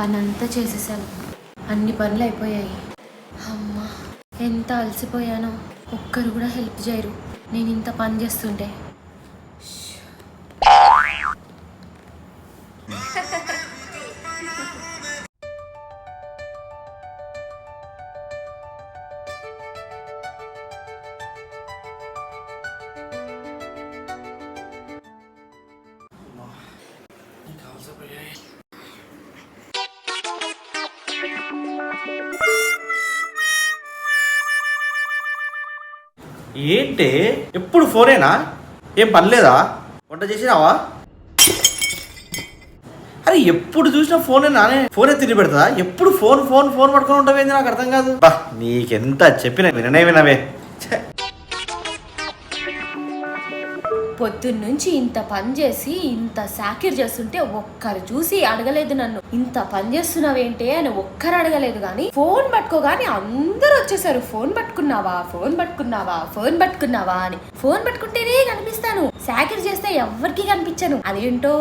పని అంతా చేసేసాను, అన్ని పనులు అయిపోయాయి. అమ్మా, ఎంత అలసిపోయానో. ఒక్కరు కూడా హెల్ప్ చేయరు నేను ఇంత పని చేస్తుంటే. ఏంటి ఎప్పుడు ఫోనేనా? ఏం పనిలేదా? వంట చేసినావా? అరే ఎప్పుడు చూసినా ఫోనేనా? ఫోనే తిరిగి పెడతా? ఎప్పుడు ఫోన్ ఫోన్ ఫోన్ పట్టుకొని ఉంటావేంది? నాకు అర్థం కాదు. బా నీకెంత చెప్పినా వినవే. పొద్దున్నుంచి ఇంత పని చేసి ఇంత సాకిర్ చేస్తుంటే ఒక్కరు చూసి అడగలేదు నన్ను, ఇంత పని చేస్తున్నావేంటి అని ఒక్కరు అడగలేదు. కానీ ఫోన్ పట్టుకోగానే అందరూ వచ్చేసారు. ఫోన్ పట్టుకున్నావా, ఫోన్ పట్టుకున్నావా, ఫోన్ పట్టుకున్నావా అని. ఫోన్ పట్టుకుంటేనే కనిపిస్తాను, సాకిర్ చేస్తే ఎవ్వరికి కనిపించను. అదేంటో